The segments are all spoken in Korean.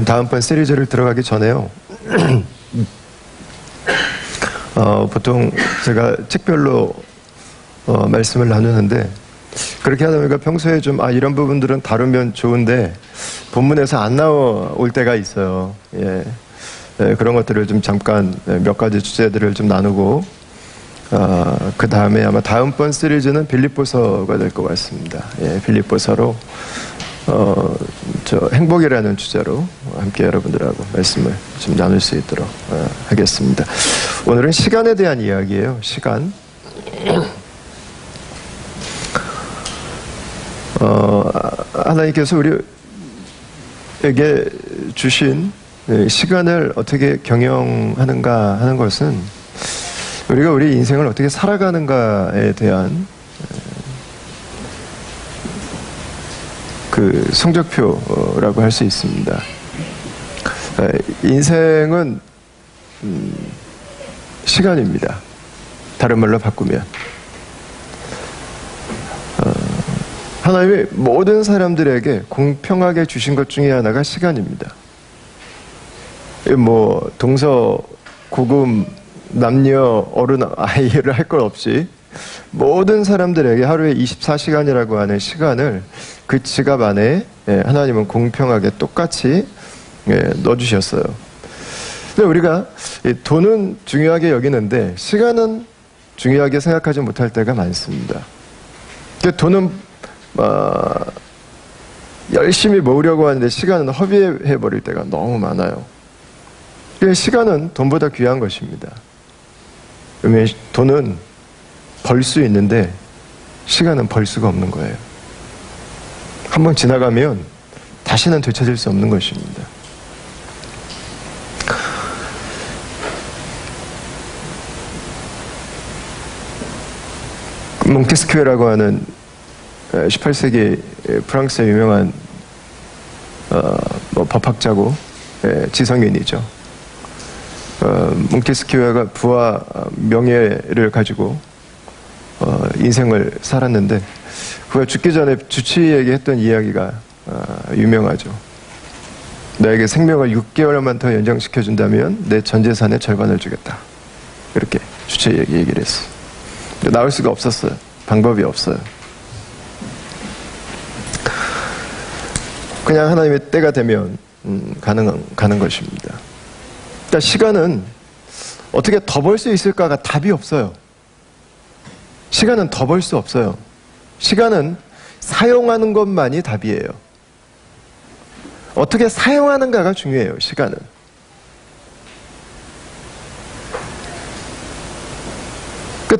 다음번 시리즈를 들어가기 전에요. 보통 제가 책별로 말씀을 나누는데, 그렇게 하다 보니까 평소에 좀 이런 부분들은 다루면 좋은데 본문에서 안 나올 때가 있어요. 그런 것들을 좀 잠깐 몇 가지 주제들을 좀 나누고, 그 다음에 아마 다음번 시리즈는 빌립보서가 될 것 같습니다. 빌립보서로 행복이라는 주제로 함께 여러분들하고 말씀을 좀 나눌 수 있도록 하겠습니다. 오늘은 시간에 대한 이야기예요. 시간. 하나님께서 우리에게 주신 시간을 어떻게 경영하는가 하는 것은 우리가 우리 인생을 어떻게 살아가는가에 대한 그 성적표라고 할 수 있습니다. 인생은 시간입니다. 다른 말로 바꾸면 하나님이 모든 사람들에게 공평하게 주신 것 중에 하나가 시간입니다. 동서, 고금, 남녀, 어른, 아이를 할 것 없이 모든 사람들에게 하루에 24시간이라고 하는 시간을 그 지갑 안에 하나님은 공평하게 똑같이 넣어주셨어요. 근데 우리가 돈은 중요하게 여기는데 시간은 중요하게 생각하지 못할 때가 많습니다. 돈은 열심히 모으려고 하는데 시간은 허비해버릴 때가 너무 많아요. 시간은 돈보다 귀한 것입니다. 왜냐하면 돈은 벌 수 있는데 시간은 벌 수가 없는 거예요. 한번 지나가면 다시는 되찾을 수 없는 것입니다. 몽테스키에라고 하는 18세기 프랑스의 유명한 법학자고 지성인이죠. 몽테스키에가 부와 명예를 가지고 인생을 살았는데, 그가 죽기 전에 주치의에게 했던 이야기가 유명하죠. 나에게 생명을 6개월만 더 연장시켜준다면 내 전 재산의 절반을 주겠다. 이렇게 주치의에게 얘기를 했어요. 나올 수가 없었어요. 방법이 없어요. 그냥 하나님의 때가 되면 가는 것입니다. 그러니까 시간은 어떻게 더 벌 수 있을까가 답이 없어요. 시간은 더 벌 수 없어요. 시간은 사용하는 것만이 답이에요. 어떻게 사용하는가가 중요해요. 시간은.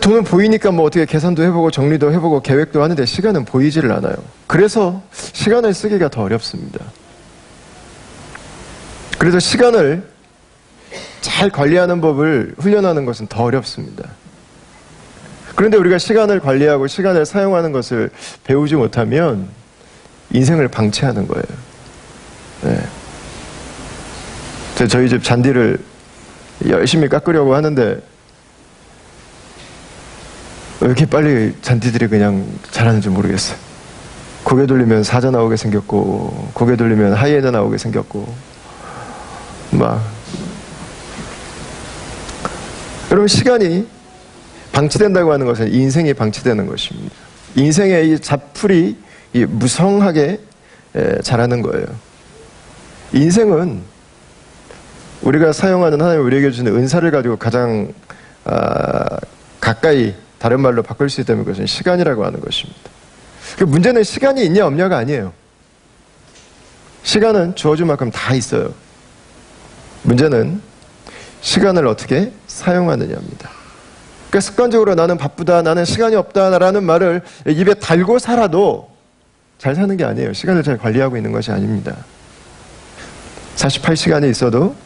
돈은 보이니까 어떻게 계산도 해보고 정리도 해보고 계획도 하는데 시간은 보이지를 않아요. 그래서 시간을 쓰기가 더 어렵습니다. 그래서 시간을 잘 관리하는 법을 훈련하는 것은 더 어렵습니다. 그런데 우리가 시간을 관리하고 시간을 사용하는 것을 배우지 못하면 인생을 방치하는 거예요. 저희 집 잔디를 열심히 깎으려고 하는데 왜 이렇게 빨리 잔디들이 그냥 자라는지 모르겠어요. 고개 돌리면 사자 나오게 생겼고, 고개 돌리면 하이에나 나오게 생겼고, 여러분, 시간이 방치된다고 하는 것은 인생이 방치되는 것입니다. 인생의 이 잡풀이 무성하게 자라는 거예요. 인생은 우리가 사용하는 하나님 우리에게 주는 은사를 가지고 가장 가까이, 다른 말로 바꿀 수 있다면 그것은 시간이라고 하는 것입니다. 그 문제는 시간이 있냐 없냐가 아니에요. 시간은 주어진 만큼 다 있어요. 문제는 시간을 어떻게 사용하느냐입니다. 그러니까 습관적으로 나는 바쁘다, 나는 시간이 없다라는 말을 입에 달고 살아도 잘 사는 게 아니에요. 시간을 잘 관리하고 있는 것이 아닙니다. 48시간이 있어도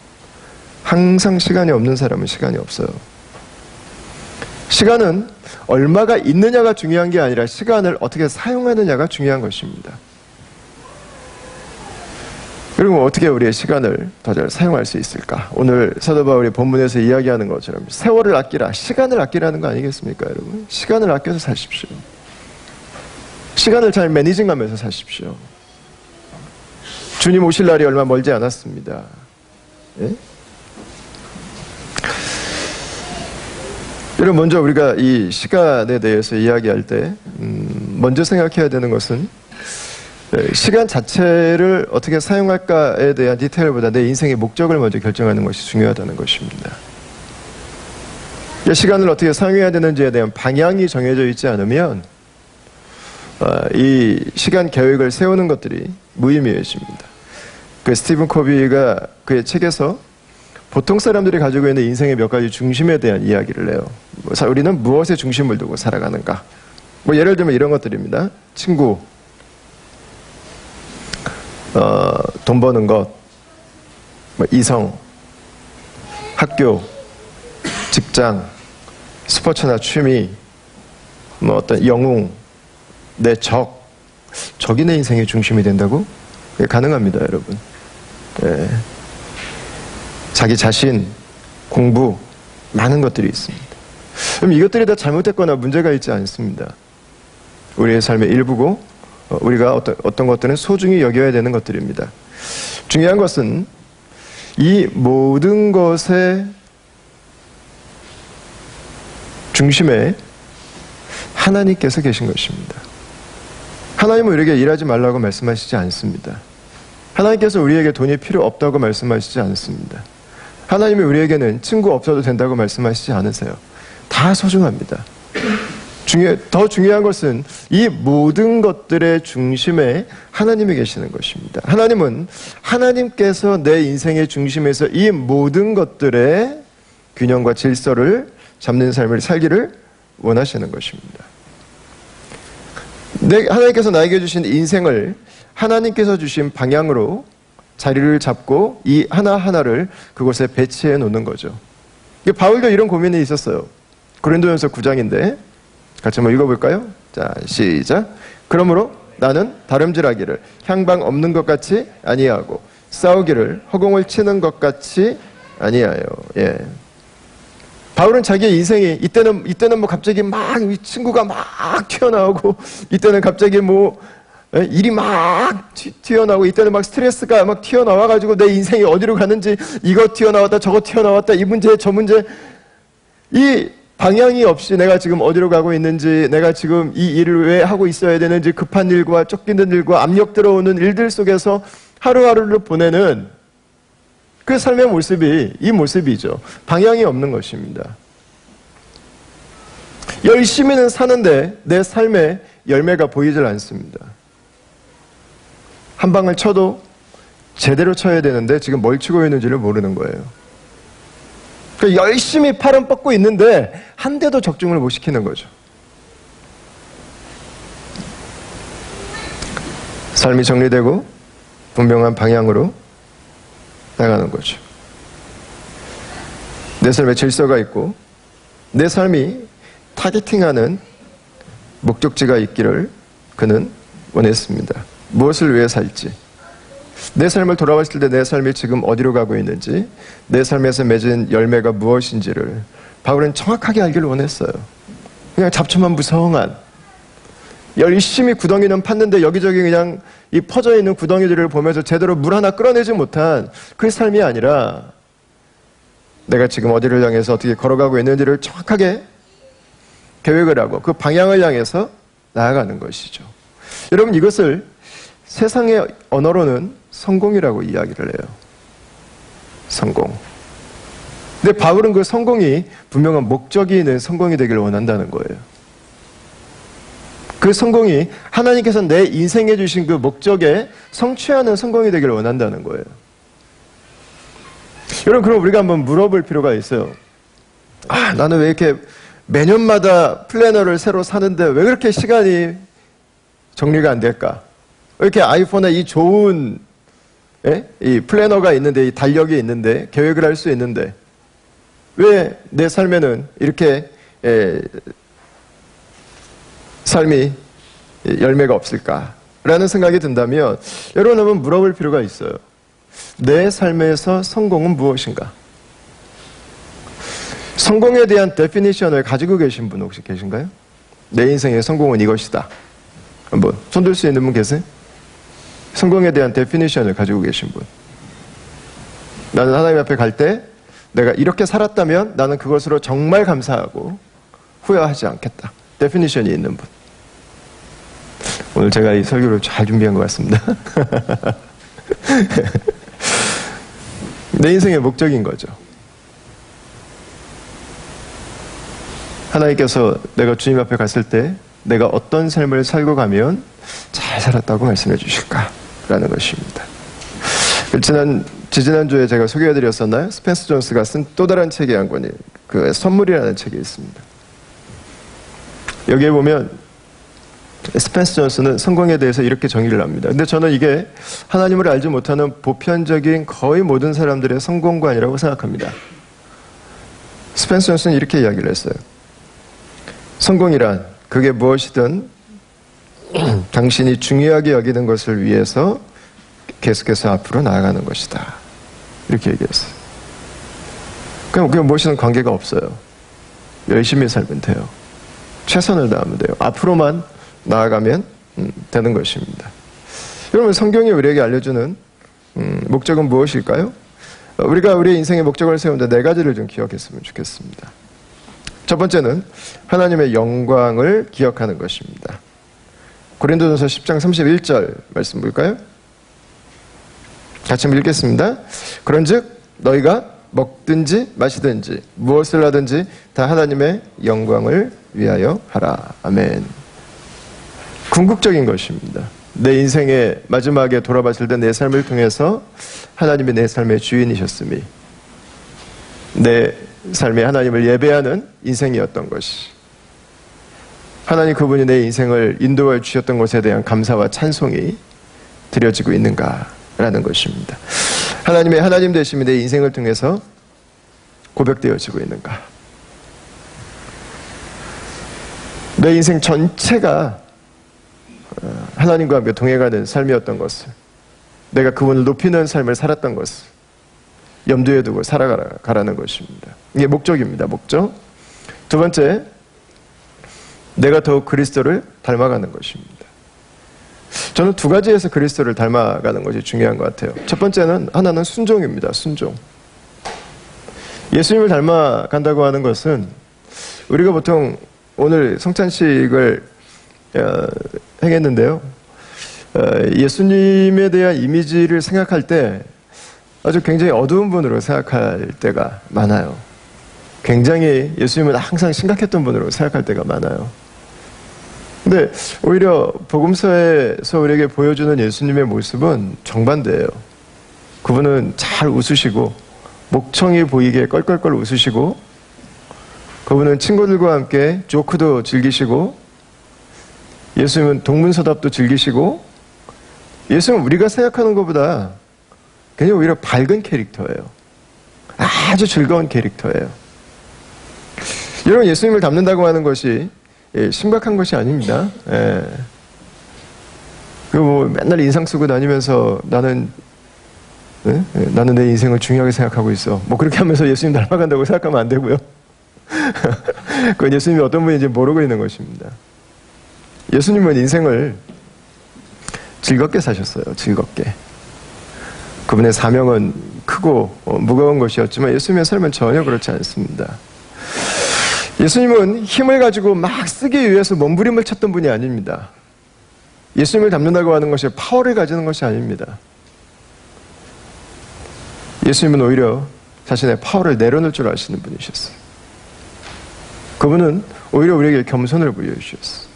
항상 시간이 없는 사람은 시간이 없어요. 시간은 얼마가 있느냐가 중요한 게 아니라 시간을 어떻게 사용하느냐가 중요한 것입니다. 그리고 어떻게 우리의 시간을 더 잘 사용할 수 있을까? 오늘 사도 바울이 본문에서 이야기하는 것처럼 세월을 아끼라, 시간을 아끼라는 거 아니겠습니까, 여러분? 시간을 아껴서 사십시오. 시간을 잘 매니징하면서 사십시오. 주님 오실 날이 얼마 멀지 않았습니다. 예? 여러분, 먼저 우리가 이 시간에 대해서 이야기할 때 먼저 생각해야 되는 것은 시간 자체를 어떻게 사용할까에 대한 디테일보다 내 인생의 목적을 먼저 결정하는 것이 중요하다는 것입니다. 시간을 어떻게 사용해야 되는지에 대한 방향이 정해져 있지 않으면 이 시간 계획을 세우는 것들이 무의미해집니다. 그 스티븐 코비가 그의 책에서 보통 사람들이 가지고 있는 인생의 몇 가지 중심에 대한 이야기를 해요. 우리는 무엇에 중심을 두고 살아가는가? 예를 들면 이런 것들입니다. 친구, 돈 버는 것, 이성, 학교, 직장, 스포츠나 취미, 어떤 영웅, 내 적이 내 인생의 중심이 된다고? 가능합니다, 여러분. 예. 자기 자신, 공부, 많은 것들이 있습니다. 그럼 이것들이 다 잘못됐거나 문제가 있지 않습니다. 우리의 삶의 일부고 우리가 어떤 것들은 소중히 여겨야 되는 것들입니다. 중요한 것은 이 모든 것의 중심에 하나님께서 계신 것입니다. 하나님은 우리에게 일하지 말라고 말씀하시지 않습니다. 하나님께서 우리에게 돈이 필요 없다고 말씀하시지 않습니다. 하나님이 우리에게는 친구 없어도 된다고 말씀하시지 않으세요. 다 소중합니다. 더 중요한 것은 이 모든 것들의 중심에 하나님이 계시는 것입니다. 하나님은 하나님께서 내 인생의 중심에서 이 모든 것들의 균형과 질서를 잡는 삶을 살기를 원하시는 것입니다. 하나님께서 나에게 주신 인생을 하나님께서 주신 방향으로 자리를 잡고 이 하나하나를 그곳에 배치해 놓는 거죠. 바울도 이런 고민이 있었어요. 고린도전서 9장인데 같이 한번 읽어볼까요? 자, 시작. 그러므로 나는 다름질하기를 향방 없는 것 같이 아니하고 싸우기를 허공을 치는 것 같이 아니하여. 예. 바울은 자기의 인생이 이때는 갑자기 막 친구가 막 튀어나오고 이때는 갑자기 일이 막 튀어나오고 이때는 막 스트레스가 막 튀어나와가지고 내 인생이 어디로 가는지 이거 튀어나왔다 저거 튀어나왔다 이 문제 저 문제 이 방향이 없이 내가 지금 어디로 가고 있는지 내가 지금 이 일을 왜 하고 있어야 되는지 급한 일과 쫓기는 일과 압력 들어오는 일들 속에서 하루하루를 보내는 그 삶의 모습이 이 모습이죠. 방향이 없는 것입니다. 열심히는 사는데 내 삶의 열매가 보이질 않습니다. 한 방을 쳐도 제대로 쳐야 되는데 지금 뭘 치고 있는지를 모르는 거예요. 그러니까 열심히 팔은 뻗고 있는데 한 대도 적중을 못 시키는 거죠. 삶이 정리되고 분명한 방향으로 나가는 거죠. 내 삶에 질서가 있고 내 삶이 타겟팅하는 목적지가 있기를 그는 원했습니다. 무엇을 위해 살지, 내 삶을 돌아봤을 때 내 삶이 지금 어디로 가고 있는지, 내 삶에서 맺은 열매가 무엇인지를 바울은 정확하게 알기를 원했어요. 그냥 잡초만무성한 열심히 구덩이는 팠는데 여기저기 그냥 이 퍼져 있는 구덩이들을 보면서 제대로 물 하나 끌어내지 못한 그 삶이 아니라 내가 지금 어디를 향해서 어떻게 걸어가고 있는지를 정확하게 계획을 하고 그 방향을 향해서 나아가는 것이죠. 여러분, 이것을 세상의 언어로는 성공이라고 이야기를 해요. 성공. 근데 바울은 그 성공이 분명한 목적이 있는 성공이 되기를 원한다는 거예요. 그 성공이 하나님께서 내 인생에 주신 그 목적에 성취하는 성공이 되기를 원한다는 거예요. 여러분, 그럼 우리가 한번 물어볼 필요가 있어요. 나는 왜 이렇게 매년마다 플래너를 새로 사는데 왜 그렇게 시간이 정리가 안 될까? 왜 이렇게 아이폰에 이 좋은 이 플래너가 있는데, 이 달력이 있는데, 계획을 할 수 있는데 왜 내 삶에는 이렇게 삶이 열매가 없을까? 라는 생각이 든다면 여러분 한번 물어볼 필요가 있어요. 내 삶에서 성공은 무엇인가? 성공에 대한 데피니션을 가지고 계신 분 혹시 계신가요? 내 인생의 성공은 이것이다. 한번 손들 수 있는 분 계세요? 성공에 대한 데피니션을 가지고 계신 분. 나는 하나님 앞에 갈 때 내가 이렇게 살았다면 나는 그것으로 정말 감사하고 후회하지 않겠다. 데피니션이 있는 분. 오늘 제가 이 설교를 잘 준비한 것 같습니다. 내 인생의 목적인 거죠. 하나님께서 내가 주님 앞에 갔을 때 내가 어떤 삶을 살고 가면 잘 살았다고 말씀해 주실까라는 것입니다. 지지난주에 제가 소개해드렸었나요? 스펜서 존스가 쓴 또 다른 책의 한 권이 그 선물이라는 책이 있습니다. 여기에 보면 스펜서 존스는 성공에 대해서 이렇게 정의를 합니다. 근데 저는 이게 하나님을 알지 못하는 보편적인 거의 모든 사람들의 성공관이라고 생각합니다. 스펜서 존스는 이렇게 이야기를 했어요. 성공이란 그게 무엇이든 당신이 중요하게 여기는 것을 위해서 계속해서 앞으로 나아가는 것이다. 이렇게 얘기했어요. 그냥 무엇이든 관계가 없어요. 열심히 살면 돼요. 최선을 다하면 돼요. 앞으로만 나아가면 되는 것입니다. 여러분, 성경이 우리에게 알려주는 목적은 무엇일까요? 우리가 우리의 인생의 목적을 세우는데 네 가지를 좀 기억했으면 좋겠습니다. 첫 번째는 하나님의 영광을 기억하는 것입니다. 고린도전서 10장 31절 말씀 볼까요? 같이 읽겠습니다. 그런즉 너희가 먹든지 마시든지 무엇을 하든지 다 하나님의 영광을 위하여 하라. 아멘. 궁극적인 것입니다. 내 인생의 마지막에 돌아봤을 때 내 삶을 통해서 하나님이 내 삶의 주인이셨음이, 내 삶에 하나님을 예배하는 인생이었던 것이, 하나님 그분이 내 인생을 인도해 주셨던 것에 대한 감사와 찬송이 드려지고 있는가라는 것입니다. 하나님의 하나님 되심이 내 인생을 통해서 고백되어지고 있는가? 내 인생 전체가 하나님과 함께 동행하는 삶이었던 것을, 내가 그분을 높이는 삶을 살았던 것을 염두에 두고 살아가라는 것입니다. 이게 목적입니다. 목적. 두 번째, 내가 더욱 그리스도를 닮아가는 것입니다. 저는 두 가지에서 그리스도를 닮아가는 것이 중요한 것 같아요. 첫 번째는 하나는 순종입니다. 순종. 예수님을 닮아간다고 하는 것은 우리가 보통 오늘 성찬식을 행했는데요. 예수님에 대한 이미지를 생각할 때 아주 굉장히 어두운 분으로 생각할 때가 많아요. 굉장히 예수님은 항상 심각했던 분으로 생각할 때가 많아요. 근데 오히려 복음서에서 우리에게 보여주는 예수님의 모습은 정반대예요. 그분은 잘 웃으시고 목청이 보이게 껄껄껄 웃으시고, 그분은 친구들과 함께 조크도 즐기시고, 예수님은 동문서답도 즐기시고, 예수님은 우리가 생각하는 것보다 그냥 오히려 밝은 캐릭터예요. 아주 즐거운 캐릭터예요. 여러분, 예수님을 닮는다고 하는 것이 심각한 것이 아닙니다. 맨날 인상 쓰고 다니면서 나는 내 인생을 중요하게 생각하고 있어. 그렇게 하면서 예수님 닮아간다고 생각하면 안 되고요. 그건 예수님이 어떤 분인지 모르고 있는 것입니다. 예수님은 인생을 즐겁게 사셨어요. 즐겁게. 그분의 사명은 크고 무거운 것이었지만 예수님의 삶은 전혀 그렇지 않습니다. 예수님은 힘을 가지고 막 쓰기 위해서 몸부림을 쳤던 분이 아닙니다. 예수님을 닮는다고 하는 것이 파워를 가지는 것이 아닙니다. 예수님은 오히려 자신의 파워를 내려놓을 줄 아시는 분이셨어요. 그분은 오히려 우리에게 겸손을 부여해 주셨어요.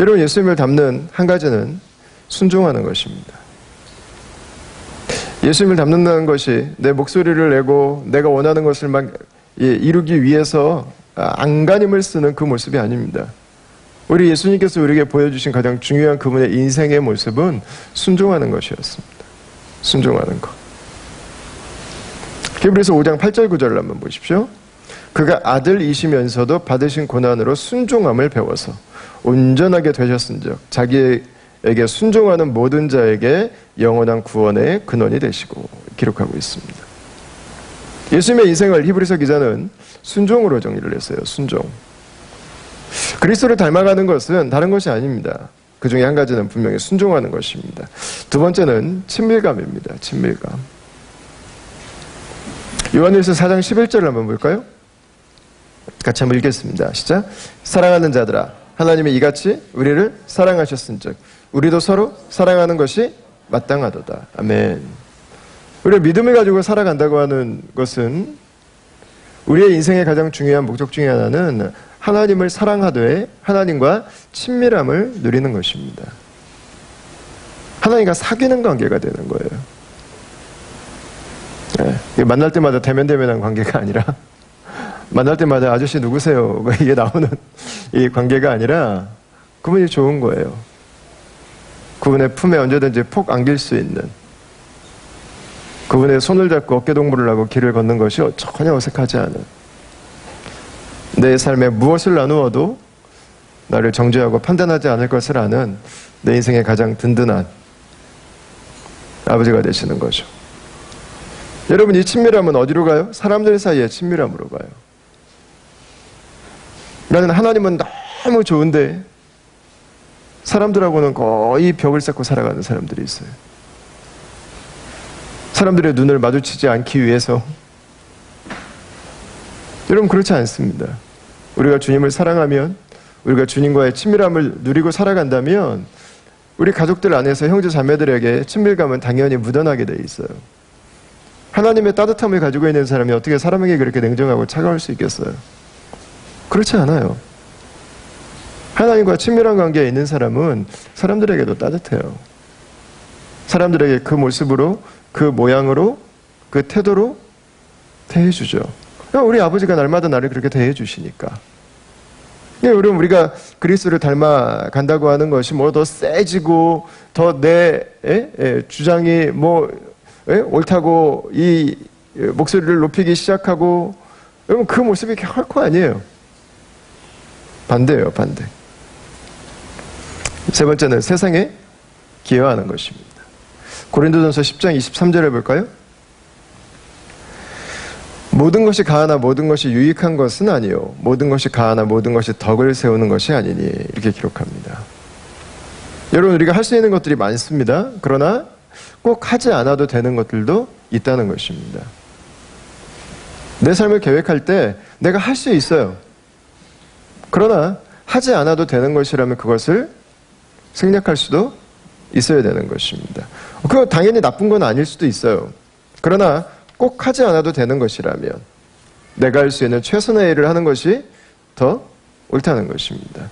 여러분, 예수님을 닮는 한 가지는 순종하는 것입니다. 예수님을 닮는다는 것이 내 목소리를 내고 내가 원하는 것을 막 이루기 위해서 안간힘을 쓰는 그 모습이 아닙니다. 우리 예수님께서 우리에게 보여주신 가장 중요한 그분의 인생의 모습은 순종하는 것이었습니다. 순종하는 것. 히브리서 5장 8절 9절을 한번 보십시오. 그가 아들이시면서도 받으신 고난으로 순종함을 배워서 온전하게 되셨은즉 자기에게 순종하는 모든 자에게 영원한 구원의 근원이 되시고, 기록하고 있습니다. 예수님의 인생을 히브리서 기자는 순종으로 정리를 했어요. 순종. 그리스도를 닮아가는 것은 다른 것이 아닙니다. 그 중에 한 가지는 분명히 순종하는 것입니다. 두 번째는 친밀감입니다. 친밀감. 요한일서 4장 11절을 한번 볼까요? 같이 한번 읽겠습니다. 시작. 사랑하는 자들아, 하나님이 이같이 우리를 사랑하셨은즉 우리도 서로 사랑하는 것이 마땅하도다. 아멘. 우리가 믿음을 가지고 살아간다고 하는 것은 우리의 인생의 가장 중요한 목적 중에 하나는 하나님을 사랑하되 하나님과 친밀함을 누리는 것입니다. 하나님과 사귀는 관계가 되는 거예요. 네, 만날 때마다 대면대면한 관계가 아니라 만날 때마다 아저씨 누구세요? 이게 나오는 이 관계가 아니라 그분이 좋은 거예요. 그분의 품에 언제든지 폭 안길 수 있는, 그분의 손을 잡고 어깨동무를 하고 길을 걷는 것이 전혀 어색하지 않은, 내 삶에 무엇을 나누어도 나를 정죄하고 판단하지 않을 것을 아는 내 인생의 가장 든든한 아버지가 되시는 거죠. 여러분, 이 친밀함은 어디로 가요? 사람들 사이의 친밀함으로 가요. 나는 하나님은 너무 좋은데 사람들하고는 거의 벽을 쌓고 살아가는 사람들이 있어요. 사람들의 눈을 마주치지 않기 위해서. 여러분, 그렇지 않습니다. 우리가 주님을 사랑하면, 우리가 주님과의 친밀함을 누리고 살아간다면 우리 가족들 안에서 형제 자매들에게 친밀감은 당연히 묻어나게 돼 있어요. 하나님의 따뜻함을 가지고 있는 사람이 어떻게 사람에게 그렇게 냉정하고 차가울 수 있겠어요? 그렇지 않아요. 하나님과 친밀한 관계에 있는 사람은 사람들에게도 따뜻해요. 사람들에게 그 모습으로, 그 모양으로, 그 태도로 대해주죠. 우리 아버지가 날마다 나를 그렇게 대해주시니까. 여러분, 우리가 그리스도를 닮아간다고 하는 것이 뭐 더 세지고 더 내 주장이 뭐 옳다고 이 목소리를 높이기 시작하고, 여러분, 그 모습이 결코 아니에요. 반대예요, 반대. 세 번째는 세상에 기여하는 것입니다. 고린도전서 10장 23절을 볼까요? 모든 것이 가하나 모든 것이 유익한 것은 아니요 모든 것이 가하나 모든 것이 덕을 세우는 것이 아니니, 이렇게 기록합니다. 여러분, 우리가 할 수 있는 것들이 많습니다. 그러나 꼭 하지 않아도 되는 것들도 있다는 것입니다. 내 삶을 계획할 때 내가 할 수 있어요. 그러나 하지 않아도 되는 것이라면 그것을 생략할 수도 있어야 되는 것입니다. 그거 당연히 나쁜 건 아닐 수도 있어요. 그러나 꼭 하지 않아도 되는 것이라면 내가 할 수 있는 최선의 일을 하는 것이 더 옳다는 것입니다.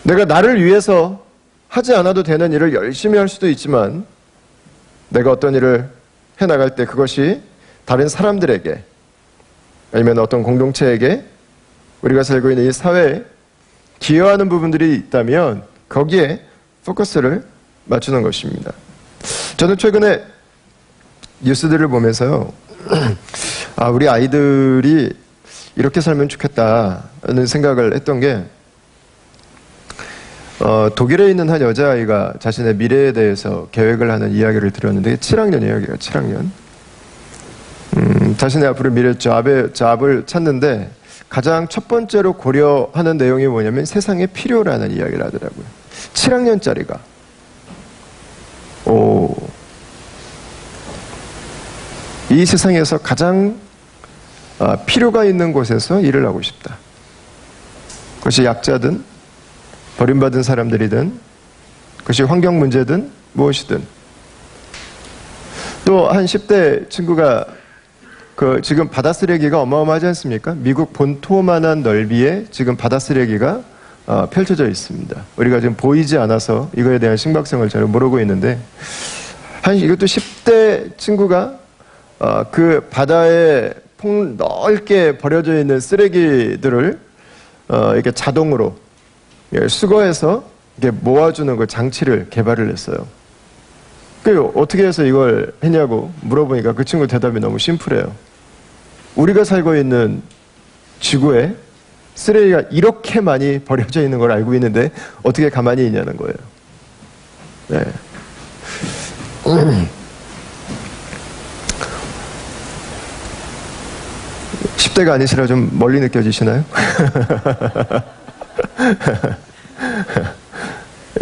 내가 나를 위해서 하지 않아도 되는 일을 열심히 할 수도 있지만 내가 어떤 일을 해나갈 때 그것이 다른 사람들에게 아니면 어떤 공동체에게, 우리가 살고 있는 이 사회에 기여하는 부분들이 있다면 거기에 포커스를 맞추는 것입니다. 저는 최근에 뉴스들을 보면서요, 우리 아이들이 이렇게 살면 좋겠다는 생각을 했던 게, 독일에 있는 한 여자아이가 자신의 미래에 대해서 계획을 하는 이야기를 들었는데, 7학년 이야기가 7학년. 자신의 앞으로 미래 잡을 찾는데 가장 첫 번째로 고려하는 내용이 뭐냐면 세상의 필요라는 이야기를 하더라고요. 7학년짜리가. 이 세상에서 가장 필요가 있는 곳에서 일을 하고 싶다. 그것이 약자든 버림받은 사람들이든 그것이 환경 문제든 무엇이든. 또 한 10대 친구가 지금 바다 쓰레기가 어마어마하지 않습니까? 미국 본토만한 넓이에 지금 바다 쓰레기가 펼쳐져 있습니다. 우리가 지금 보이지 않아서 이거에 대한 심각성을 잘 모르고 있는데, 이것도 10대 친구가 그 바다에 넓게 버려져 있는 쓰레기들을 이렇게 자동으로 수거해서 이렇게 모아주는 그 장치를 개발을 했어요. 어떻게 해서 이걸 했냐고 물어보니까 그 친구 대답이 너무 심플해요. 우리가 살고 있는 지구에 쓰레기가 이렇게 많이 버려져 있는 걸 알고 있는데 어떻게 가만히 있냐는 거예요. 네. 10대가 아니시라 좀 멀리 느껴지시나요?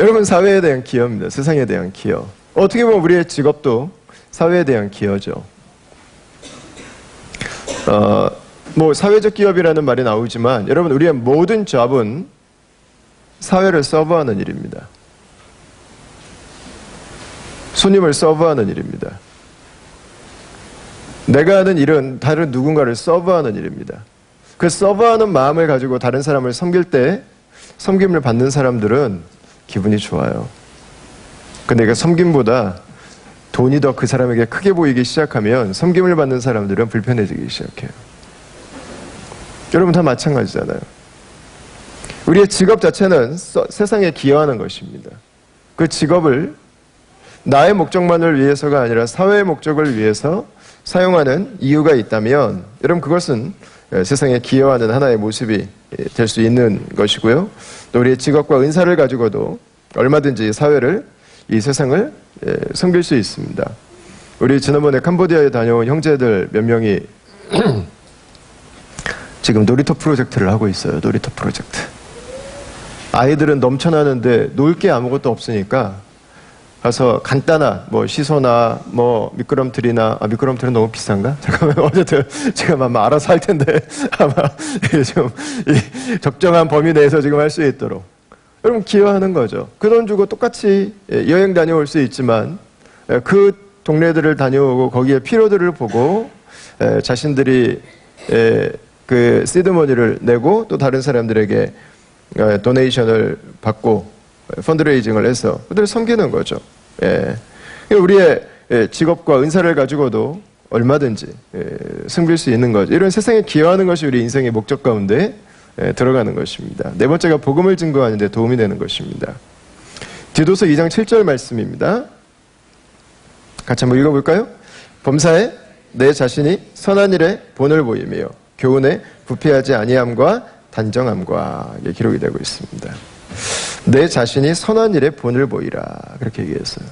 여러분, 사회에 대한 기여입니다. 세상에 대한 기여. 어떻게 보면 우리의 직업도 사회에 대한 기여죠. 뭐 사회적 기업이라는 말이 나오지만 여러분, 우리의 모든 잡은 사회를 서브하는 일입니다. 손님을 서브하는 일입니다. 내가 하는 일은 다른 누군가를 서브하는 일입니다. 그 서브하는 마음을 가지고 다른 사람을 섬길 때 섬김을 받는 사람들은 기분이 좋아요. 근데 그 섬김보다 돈이 더 그 사람에게 크게 보이기 시작하면 섬김을 받는 사람들은 불편해지기 시작해요. 여러분, 다 마찬가지잖아요. 우리의 직업 자체는 세상에 기여하는 것입니다. 그 직업을 나의 목적만을 위해서가 아니라 사회의 목적을 위해서 사용하는 이유가 있다면 여러분, 그것은 세상에 기여하는 하나의 모습이 될 수 있는 것이고요. 또 우리의 직업과 은사를 가지고도 얼마든지 사회를, 이 세상을 섬길 수 있습니다. 우리 지난번에 캄보디아에 다녀온 형제들 몇 명이 지금 놀이터 프로젝트를 하고 있어요. 놀이터 프로젝트. 아이들은 넘쳐나는데 놀 게 아무것도 없으니까 가서 간단한 뭐 시소나 뭐 미끄럼틀이나, 미끄럼틀은 너무 비싼가? 잠깐만, 어쨌든 지금 아마 알아서 할 텐데 아마 지금 이 적정한 범위 내에서 지금 할 수 있도록 여러분, 기여하는 거죠. 그 돈 주고 똑같이 여행 다녀올 수 있지만 그 동네들을 다녀오고 거기에 피로들을 보고 자신들이 그 시드머니를 내고 또 다른 사람들에게 도네이션을 받고 펀드레이징을 해서 그들을 섬기는 거죠. 우리의 직업과 은사를 가지고도 얼마든지 섬길 수 있는 거죠. 이런 세상에 기여하는 것이 우리 인생의 목적 가운데 들어가는 것입니다. 네 번째가 복음을 증거하는 데 도움이 되는 것입니다. 디도서 2장 7절 말씀입니다. 같이 한번 읽어볼까요? 범사에 내 자신이 선한 일에 본을 보이며 교훈에 부패하지 아니함과 단정함과 기록이 되고 있습니다. 내 자신이 선한 일에 본을 보이라, 그렇게 얘기했어요.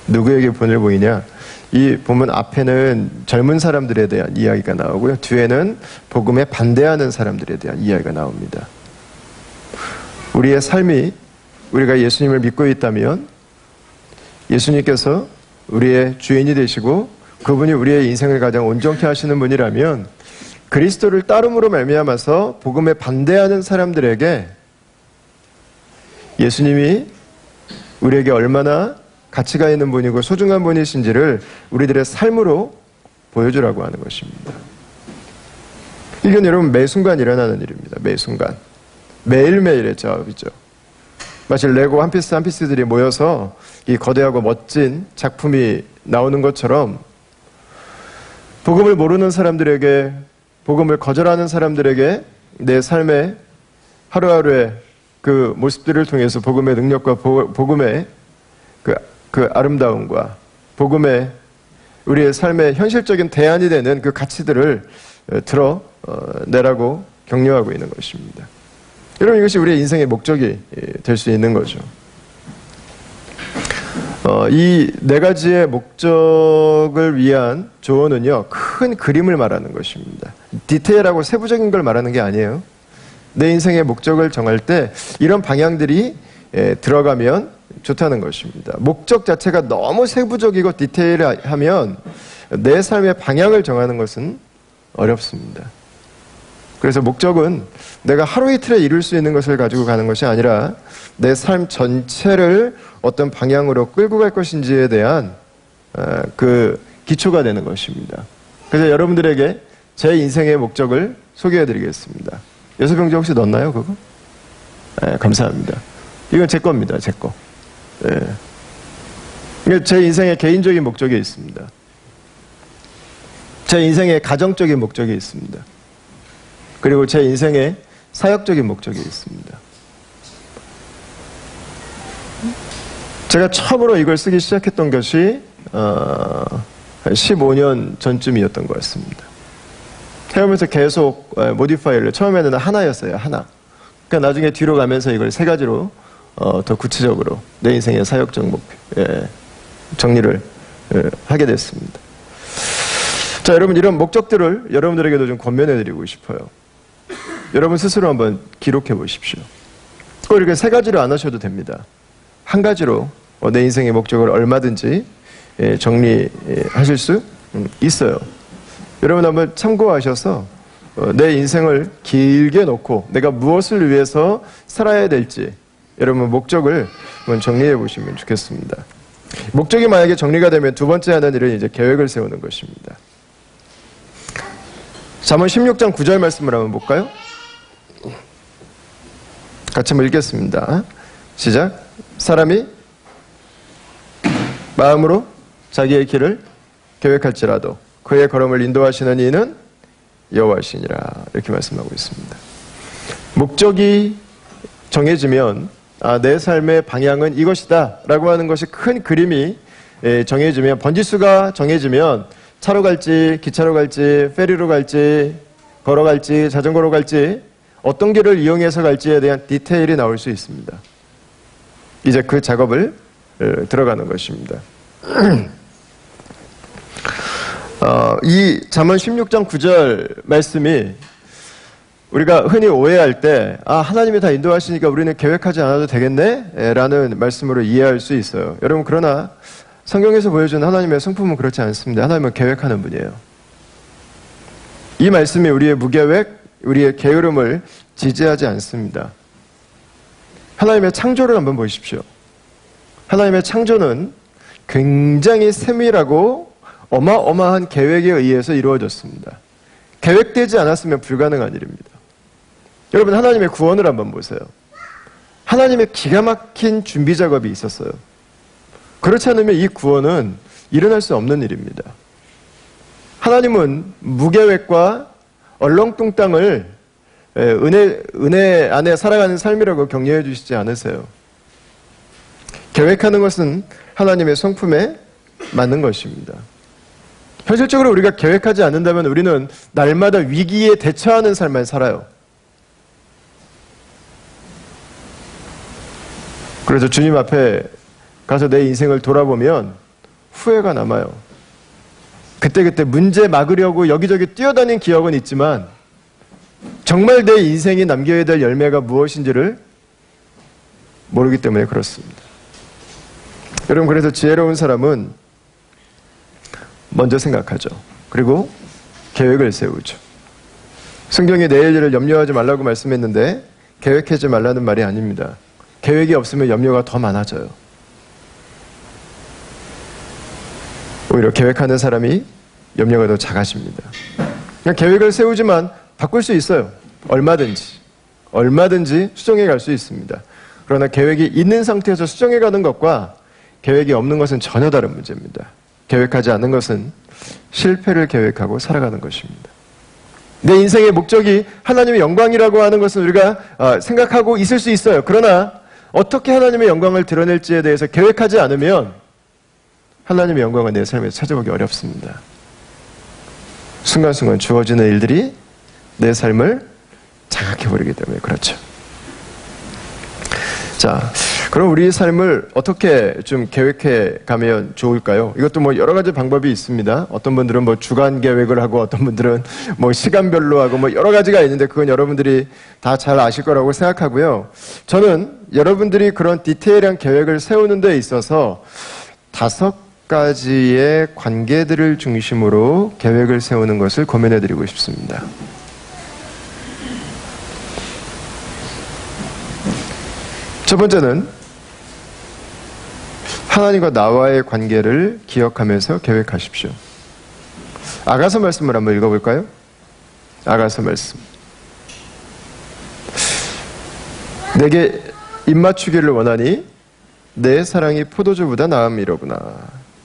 누구에게 본을 보이냐? 이 본문 앞에는 젊은 사람들에 대한 이야기가 나오고요, 뒤에는 복음에 반대하는 사람들에 대한 이야기가 나옵니다. 우리의 삶이, 우리가 예수님을 믿고 있다면 예수님께서 우리의 주인이 되시고 그분이 우리의 인생을 가장 온전케 하시는 분이라면 그리스도를 따름으로 말미암아서 복음에 반대하는 사람들에게 예수님이 우리에게 얼마나 가치가 있는 분이고 소중한 분이신지를 우리들의 삶으로 보여주라고 하는 것입니다. 이건 여러분, 매 순간 일어나는 일입니다. 매 순간. 매일매일의 작업이죠. 마치 레고 한 피스 한 피스들이 모여서 이 거대하고 멋진 작품이 나오는 것처럼 복음을 모르는 사람들에게, 복음을 거절하는 사람들에게 내 삶의 하루하루의 그 모습들을 통해서 복음의 능력과 복음의 그 아름다움과 복음의 우리의 삶의 현실적인 대안이 되는 그 가치들을 드러내라고 격려하고 있는 것입니다. 여러분, 이것이 우리의 인생의 목적이 될 수 있는 거죠. 이 네 가지의 목적을 위한 조언은요, 큰 그림을 말하는 것입니다. 디테일하고 세부적인 걸 말하는 게 아니에요. 내 인생의 목적을 정할 때 이런 방향들이 들어가면 좋다는 것입니다. 목적 자체가 너무 세부적이고 디테일하면 내 삶의 방향을 정하는 것은 어렵습니다. 그래서 목적은 내가 하루 이틀에 이룰 수 있는 것을 가지고 가는 것이 아니라 내 삶 전체를 어떤 방향으로 끌고 갈 것인지에 대한 그 기초가 되는 것입니다. 그래서 여러분들에게 제 인생의 목적을 소개해 드리겠습니다. 여수병자 혹시 넣었나요, 그거? 네, 감사합니다. 이건 제 겁니다, 제 거. 네. 제 인생의 개인적인 목적이 있습니다. 제 인생의 가정적인 목적이 있습니다. 그리고 제 인생의 사역적인 목적이 있습니다. 제가 처음으로 이걸 쓰기 시작했던 것이 15년 전쯤이었던 것 같습니다. 해오면서 계속 모디파이를, 처음에는 하나였어요, 하나. 그러니까 나중에 뒤로 가면서 이걸 세 가지로 더 구체적으로 내 인생의 사역적 목표, 정리를 하게 됐습니다. 자, 여러분, 이런 목적들을 여러분들에게도 좀 권면해 드리고 싶어요. 여러분 스스로 한번 기록해 보십시오. 꼭 이렇게 세 가지로 안 하셔도 됩니다. 한 가지로 내 인생의 목적을 얼마든지 정리하실 수 있어요. 여러분 한번 참고하셔서 내 인생을 길게 놓고 내가 무엇을 위해서 살아야 될지 여러분 목적을 한번 정리해 보시면 좋겠습니다. 목적이 만약에 정리가 되면 두 번째 하는 일은 이제 계획을 세우는 것입니다. 잠언 16장 9절 말씀을 한번 볼까요? 같이 한번 읽겠습니다. 시작. 사람이 마음으로 자기의 길을 계획할지라도 그의 걸음을 인도하시는 이는 여호와시니라. 이렇게 말씀하고 있습니다. 목적이 정해지면 내 삶의 방향은 이것이다 라고 하는 것이 큰 그림이 정해지면, 번지수가 정해지면 차로 갈지 기차로 갈지 페리로 갈지 걸어갈지 자전거로 갈지 어떤 길을 이용해서 갈지에 대한 디테일이 나올 수 있습니다. 이제 그 작업을 들어가는 것입니다. 이 잠언 16장 9절 말씀이 우리가 흔히 오해할 때 하나님이 다 인도하시니까 우리는 계획하지 않아도 되겠네? 라는 말씀으로 이해할 수 있어요. 여러분, 그러나 성경에서 보여주는 하나님의 성품은 그렇지 않습니다. 하나님은 계획하는 분이에요. 이 말씀이 우리의 무계획, 우리의 게으름을 지지하지 않습니다. 하나님의 창조를 한번 보십시오. 하나님의 창조는 굉장히 세밀하고 어마어마한 계획에 의해서 이루어졌습니다. 계획되지 않았으면 불가능한 일입니다. 여러분, 하나님의 구원을 한번 보세요. 하나님의 기가 막힌 준비 작업이 있었어요. 그렇지 않으면 이 구원은 일어날 수 없는 일입니다. 하나님은 무계획과 얼렁뚱땅을 은혜 안에 살아가는 삶이라고 격려해 주시지 않으세요. 계획하는 것은 하나님의 성품에 맞는 것입니다. 현실적으로 우리가 계획하지 않는다면 우리는 날마다 위기에 대처하는 삶만 살아요. 그래서 주님 앞에 가서 내 인생을 돌아보면 후회가 남아요. 그때그때 문제 막으려고 여기저기 뛰어다닌 기억은 있지만 정말 내 인생이 남겨야 될 열매가 무엇인지를 모르기 때문에 그렇습니다. 여러분, 그래서 지혜로운 사람은 먼저 생각하죠. 그리고 계획을 세우죠. 성경이 내일 일을 염려하지 말라고 말씀했는데 계획하지 말라는 말이 아닙니다. 계획이 없으면 염려가 더 많아져요. 오히려 계획하는 사람이 염려가 더 작아집니다. 그냥 계획을 세우지만 바꿀 수 있어요. 얼마든지 수정해 갈 수 있습니다. 그러나 계획이 있는 상태에서 수정해 가는 것과 계획이 없는 것은 전혀 다른 문제입니다. 계획하지 않는 것은 실패를 계획하고 살아가는 것입니다. 내 인생의 목적이 하나님의 영광이라고 하는 것은 우리가 생각하고 있을 수 있어요. 그러나 어떻게 하나님의 영광을 드러낼지에 대해서 계획하지 않으면 하나님의 영광을 내 삶에서 찾아보기 어렵습니다. 순간순간 주어지는 일들이 내 삶을 장악해버리기 때문에 그렇죠. 자, 그럼 우리의 삶을 어떻게 좀 계획해 가면 좋을까요? 이것도 뭐 여러 가지 방법이 있습니다. 어떤 분들은 뭐 주간 계획을 하고 어떤 분들은 뭐 시간별로 하고 뭐 여러 가지가 있는데 그건 여러분들이 다 잘 아실 거라고 생각하고요. 저는 여러분들이 그런 디테일한 계획을 세우는 데 있어서 5가지의 관계들을 중심으로 계획을 세우는 것을 고민해 드리고 싶습니다. 첫 번째는 하나님과 나와의 관계를 기억하면서 계획하십시오. 아가서 말씀을 한번 읽어볼까요? 아가서 말씀. 내게 입맞추기를 원하니 내 사랑이 포도주보다 나음이로구나.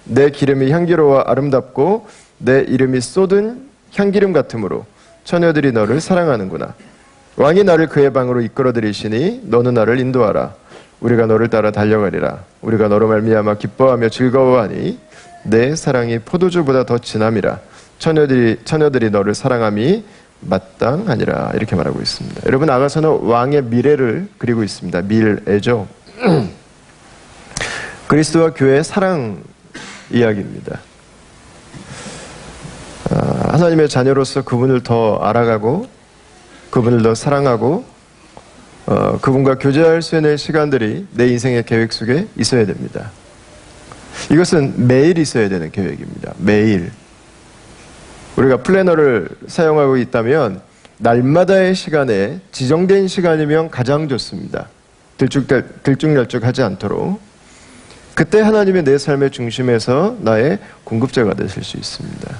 내 기름이 향기로워 아름답고 내 이름이 쏟은 향기름 같으므로 처녀들이 너를 사랑하는구나. 왕이 나를 그의 방으로 이끌어들이시니 너는 나를 인도하라. 우리가 너를 따라 달려가리라. 우리가 너로 말미암아 기뻐하며 즐거워하니 내 사랑이 포도주보다 더 진함이라. 처녀들이 너를 사랑함이 마땅하니라. 이렇게 말하고 있습니다. 여러분, 아가서는 왕의 미래를 그리고 있습니다. 미래죠. 그리스도와 교회의 사랑 이야기입니다. 하나님의 자녀로서 그분을 더 알아가고 그분을 더 사랑하고 그분과 교제할 수 있는 시간들이 내 인생의 계획 속에 있어야 됩니다. 이것은 매일 있어야 되는 계획입니다. 매일. 우리가 플래너를 사용하고 있다면 날마다의 시간에 지정된 시간이면 가장 좋습니다. 들쭉날쭉하지 않도록. 그때 하나님이 내 삶의 중심에서 나의 공급자가 되실 수 있습니다.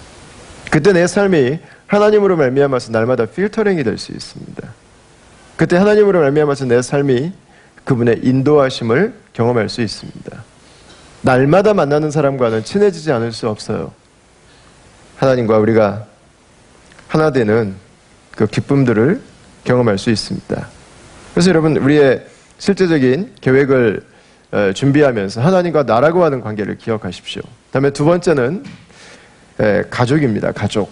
그때 내 삶이 하나님으로 말미암아서 날마다 필터링이 될 수 있습니다. 그때 하나님으로 말미암아서 내 삶이 그분의 인도하심을 경험할 수 있습니다. 날마다 만나는 사람과는 친해지지 않을 수 없어요. 하나님과 우리가 하나 되는 그 기쁨들을 경험할 수 있습니다. 그래서 여러분, 우리의 실제적인 계획을 준비하면서 하나님과 나라고 하는 관계를 기억하십시오. 다음에 두 번째는 가족입니다. 가족.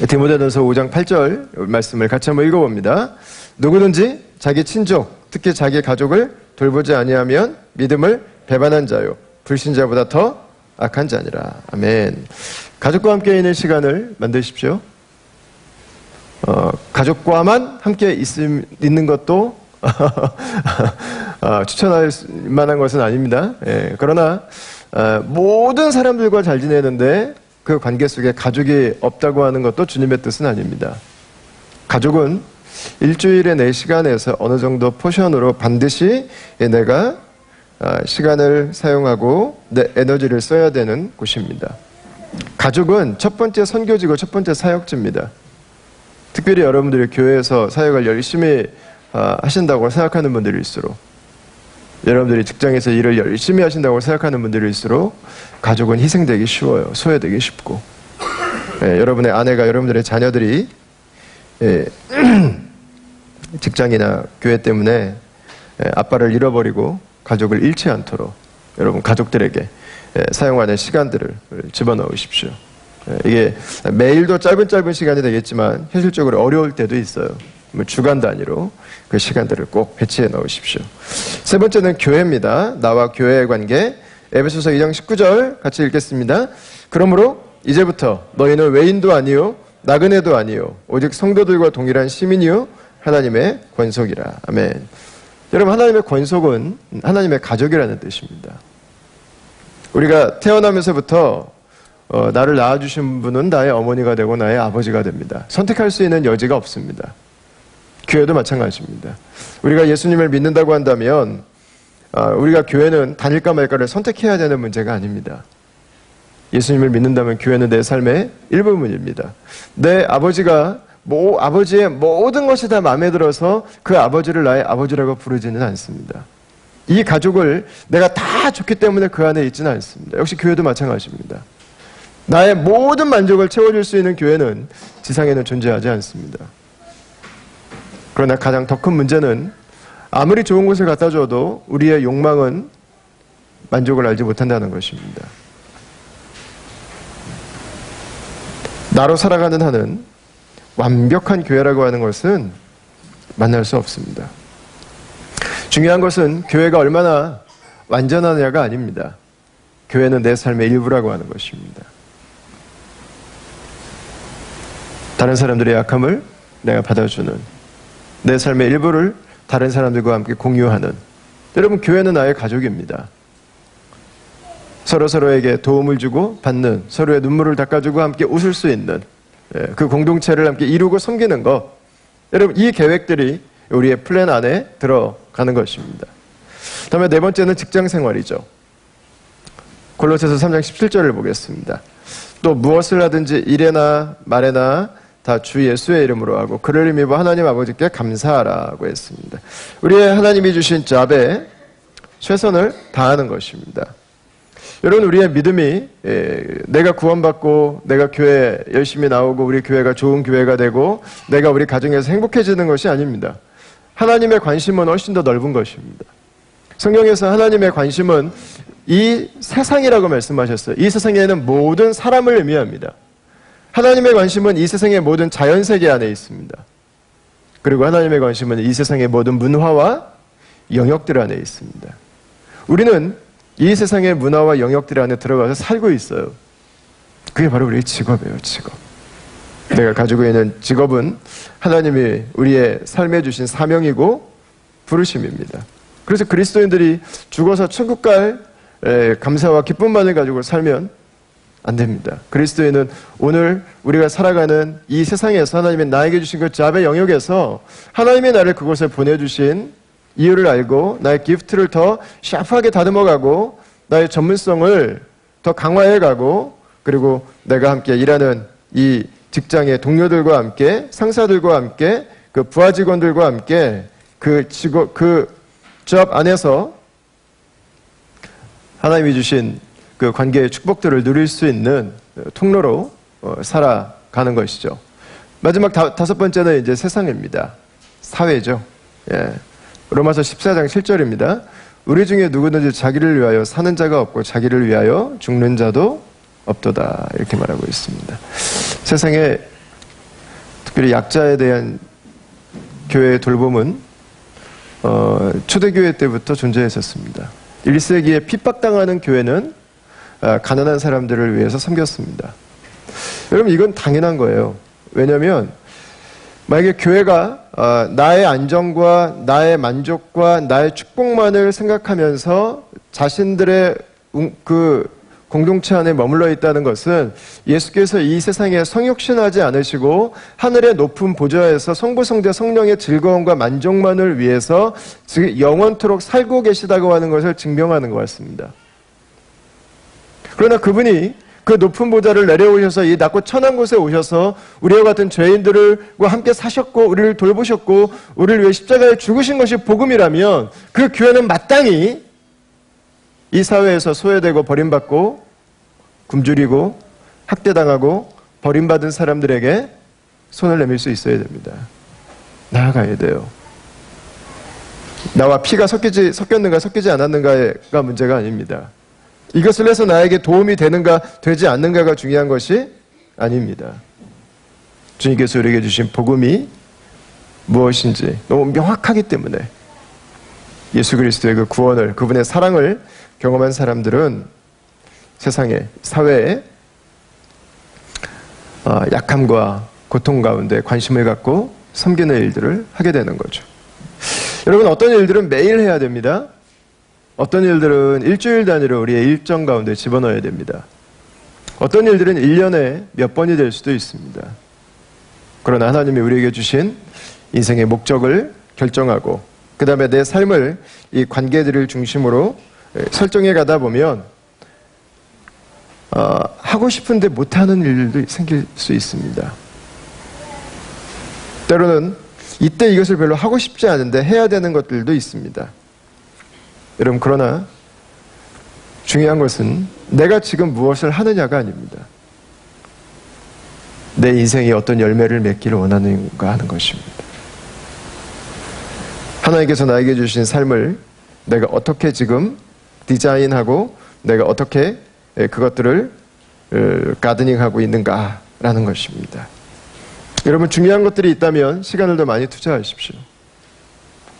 디모데전서 5장 8절 말씀을 같이 한번 읽어봅니다. 누구든지 자기 친족, 특히 자기 가족을 돌보지 아니하면 믿음을 배반한 자요 불신자보다 더 악한 자니라. 아멘. 가족과 함께 있는 시간을 만드십시오. 가족과만 함께 있는 것도 추천할 만한 것은 아닙니다. 그러나 모든 사람들과 잘 지내는데 그 관계 속에 가족이 없다고 하는 것도 주님의 뜻은 아닙니다. 가족은 일주일에 내 시간에서 어느 정도 포션으로 반드시 내가 시간을 사용하고 내 에너지를 써야 되는 곳입니다. 가족은 첫 번째 선교지고 첫 번째 사역지입니다. 특별히 여러분들이 교회에서 사역을 열심히 하신다고 생각하는 분들일수록, 여러분들이 직장에서 일을 열심히 하신다고 생각하는 분들일수록 가족은 희생되기 쉬워요. 소외되기 쉽고, 여러분의 아내가, 여러분들의 자녀들이 직장이나 교회 때문에 아빠를 잃어버리고 가족을 잃지 않도록 여러분 가족들에게 사용하는 시간들을 집어넣으십시오. 이게 매일도 짧은 시간이 되겠지만 현실적으로 어려울 때도 있어요. 주간 단위로 그 시간들을 꼭 배치해 넣으십시오. 세 번째는 교회입니다. 나와 교회의 관계. 에베소서 2장 19절 같이 읽겠습니다. 그러므로 이제부터 너희는 외인도 아니요 나그네도 아니요 오직 성도들과 동일한 시민이요 하나님의 권속이라. 아멘. 여러분, 하나님의 권속은 하나님의 가족이라는 뜻입니다. 우리가 태어나면서부터 나를 낳아주신 분은 나의 어머니가 되고 나의 아버지가 됩니다. 선택할 수 있는 여지가 없습니다. 교회도 마찬가지입니다. 우리가 예수님을 믿는다고 한다면 우리가 교회는 다닐까 말까를 선택해야 되는 문제가 아닙니다. 예수님을 믿는다면 교회는 내 삶의 일부분입니다. 내 아버지가 아버지의 모든 것이 다 마음에 들어서 그 아버지를 나의 아버지라고 부르지는 않습니다. 이 가족을 내가 다 좋기 때문에 그 안에 있지는 않습니다. 역시 교회도 마찬가지입니다. 나의 모든 만족을 채워줄 수 있는 교회는 지상에는 존재하지 않습니다. 그러나 가장 더 큰 문제는 아무리 좋은 곳을 갖다 줘도 우리의 욕망은 만족을 알지 못한다는 것입니다. 나로 살아가는 한은 완벽한 교회라고 하는 것은 만날 수 없습니다. 중요한 것은 교회가 얼마나 완전하냐가 아닙니다. 교회는 내 삶의 일부라고 하는 것입니다. 다른 사람들의 약함을 내가 받아주는, 내 삶의 일부를 다른 사람들과 함께 공유하는, 여러분, 교회는 나의 가족입니다. 서로에게 도움을 주고 받는, 서로의 눈물을 닦아주고 함께 웃을 수 있는 그 공동체를 함께 이루고 섬기는 것, 여러분, 이 계획들이 우리의 플랜 안에 들어가는 것입니다. 다음에 네 번째는 직장 생활이죠. 골로새서 3장 17절을 보겠습니다. 또 무엇을 하든지 일에나 말에나 다 주 예수의 이름으로 하고 그를 힘입어 하나님 아버지께 감사하라고 했습니다. 우리의 하나님이 주신 잡에 최선을 다하는 것입니다. 여러분, 우리의 믿음이 내가 구원받고 내가 교회에 열심히 나오고 우리 교회가 좋은 교회가 되고 내가 우리 가정에서 행복해지는 것이 아닙니다. 하나님의 관심은 훨씬 더 넓은 것입니다. 성경에서 하나님의 관심은 이 세상이라고 말씀하셨어요. 이 세상에는 모든 사람을 의미합니다. 하나님의 관심은 이 세상의 모든 자연세계 안에 있습니다. 그리고 하나님의 관심은 이 세상의 모든 문화와 영역들 안에 있습니다. 우리는 이 세상의 문화와 영역들 안에 들어가서 살고 있어요. 그게 바로 우리의 직업이에요, 직업. 내가 가지고 있는 직업은 하나님이 우리의 삶에 주신 사명이고 부르심입니다. 그래서 그리스도인들이 죽어서 천국 갈 감사와 기쁨만을 가지고 살면 안 됩니다. 그리스도인은 오늘 우리가 살아가는 이 세상에서 하나님이 나에게 주신 그 잡의 영역에서 하나님이 나를 그곳에 보내주신 이유를 알고 나의 기프트를 더 샤프하게 다듬어가고 나의 전문성을 더 강화해가고 그리고 내가 함께 일하는 이 직장의 동료들과 함께 상사들과 함께 그 부하 직원들과 함께 그 job 안에서 하나님이 주신 그 관계의 축복들을 누릴 수 있는 통로로 살아가는 것이죠. 마지막 다섯 번째는 이제 세상입니다. 사회죠. 예. 로마서 14장 7절입니다. 우리 중에 누구든지 자기를 위하여 사는 자가 없고 자기를 위하여 죽는 자도 없도다. 이렇게 말하고 있습니다. 세상에 특별히 약자에 대한 교회의 돌봄은 초대교회 때부터 존재했었습니다. 1세기에 핍박당하는 교회는 가난한 사람들을 위해서 섬겼습니다. 여러분 이건 당연한 거예요. 왜냐하면 만약에 교회가 나의 안정과 나의 만족과 나의 축복만을 생각하면서 자신들의 그 공동체 안에 머물러 있다는 것은 예수께서 이 세상에 성육신하지 않으시고 하늘의 높은 보좌에서 성부 성자 성령의 즐거움과 만족만을 위해서 영원토록 살고 계시다고 하는 것을 증명하는 것 같습니다. 그러나 그분이 그 높은 보좌를 내려오셔서 이 낮고 천한 곳에 오셔서 우리와 같은 죄인들과 함께 사셨고 우리를 돌보셨고 우리를 위해 십자가에 죽으신 것이 복음이라면 그 교회는 마땅히 이 사회에서 소외되고 버림받고 굶주리고 학대당하고 버림받은 사람들에게 손을 내밀 수 있어야 됩니다. 나아가야 돼요. 나와 피가 섞였는가 섞이지 않았는가가 문제가 아닙니다. 이것을 해서 나에게 도움이 되는가 되지 않는가가 중요한 것이 아닙니다. 주님께서 우리에게 주신 복음이 무엇인지 너무 명확하기 때문에 예수 그리스도의 그 구원을 그분의 사랑을 경험한 사람들은 세상에 사회에 약함과 고통 가운데 관심을 갖고 섬기는 일들을 하게 되는 거죠. 여러분 어떤 일들은 매일 해야 됩니다. 어떤 일들은 일주일 단위로 우리의 일정 가운데 집어넣어야 됩니다. 어떤 일들은 1년에 몇 번이 될 수도 있습니다. 그러나 하나님이 우리에게 주신 인생의 목적을 결정하고 그 다음에 내 삶을 이 관계들을 중심으로 설정해 가다 보면 하고 싶은데 못하는 일들도 생길 수 있습니다. 때로는 이때 이것을 별로 하고 싶지 않은데 해야 되는 것들도 있습니다. 여러분 그러나 중요한 것은 내가 지금 무엇을 하느냐가 아닙니다. 내 인생이 어떤 열매를 맺기를 원하는가 하는 것입니다. 하나님께서 나에게 주신 삶을 내가 어떻게 지금 디자인하고 내가 어떻게 그것들을 가드닝하고 있는가라는 것입니다. 여러분 중요한 것들이 있다면 시간을 더 많이 투자하십시오.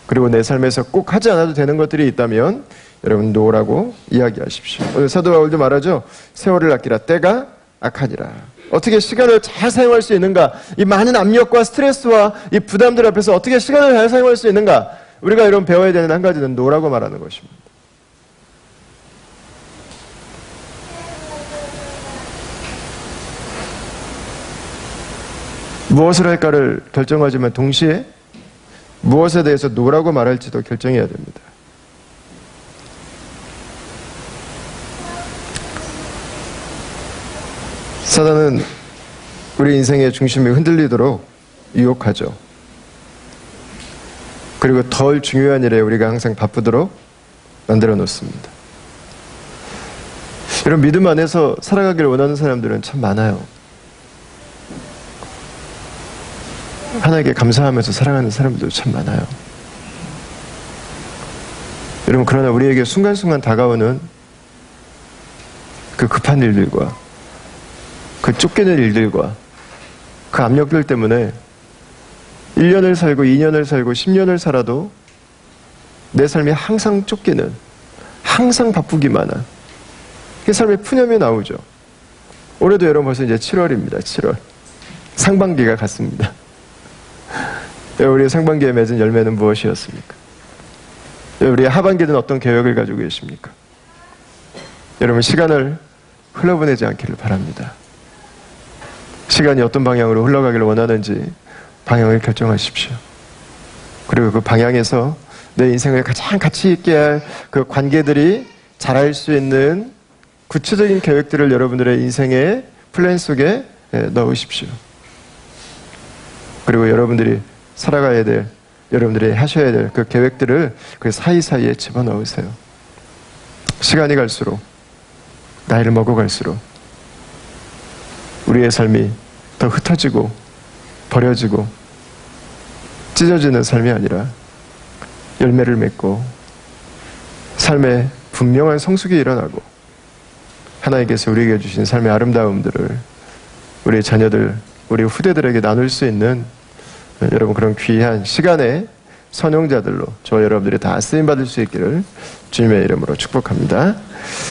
그리고 내 삶에서 꼭 하지 않아도 되는 것들이 있다면 여러분 놓으라고 이야기하십시오. 오늘 사도 바울도 말하죠. 세월을 아끼라 때가 악하니라. 어떻게 시간을 잘 사용할 수 있는가? 이 많은 압력과 스트레스와 이 부담들 앞에서 어떻게 시간을 잘 사용할 수 있는가? 우리가 여러분 배워야 되는 한 가지는 놓으라고 말하는 것입니다. 무엇을 할까를 결정하지만 동시에 무엇에 대해서 놓으라고 말할지도 결정해야 됩니다. 사단은 우리 인생의 중심이 흔들리도록 유혹하죠. 그리고 덜 중요한 일에 우리가 항상 바쁘도록 만들어 놓습니다. 이런 믿음 안에서 살아가기를 원하는 사람들은 참 많아요. 하나님께 감사하면서 살아가는 사람들도 참 많아요. 여러분 그러나 우리에게 순간순간 다가오는 그 급한 일들과 그 쫓기는 일들과 그 압력들 때문에 1년을 살고 2년을 살고 10년을 살아도 내 삶이 항상 쫓기는 항상 바쁘기만 한 그 삶의 푸념이 나오죠. 올해도 여러분 벌써 이제 7월입니다. 7월. 상반기가 갔습니다. 우리의 상반기에 맺은 열매는 무엇이었습니까? 우리의 하반기는 어떤 계획을 가지고 계십니까? 여러분, 시간을 흘러보내지 않기를 바랍니다. 시간이 어떤 방향으로 흘러가기를 원하는지 방향을 결정하십시오. 그리고 그 방향에서 내 인생을 가장 가치 있게 할 그 관계들이 자랄 수 있는 구체적인 계획들을 여러분들의 인생의 플랜 속에 넣으십시오. 그리고 여러분들이 살아가야 될, 여러분들이 하셔야 될 그 계획들을 그 사이사이에 집어넣으세요. 시간이 갈수록, 나이를 먹어갈수록 우리의 삶이 더 흩어지고 버려지고 찢어지는 삶이 아니라 열매를 맺고 삶에 분명한 성숙이 일어나고 하나님께서 우리에게 주신 삶의 아름다움들을 우리 자녀들, 우리 후대들에게 나눌 수 있는 여러분 그런 귀한 시간의 선용자들로 저와 여러분들이 다 쓰임받을 수 있기를 주님의 이름으로 축복합니다.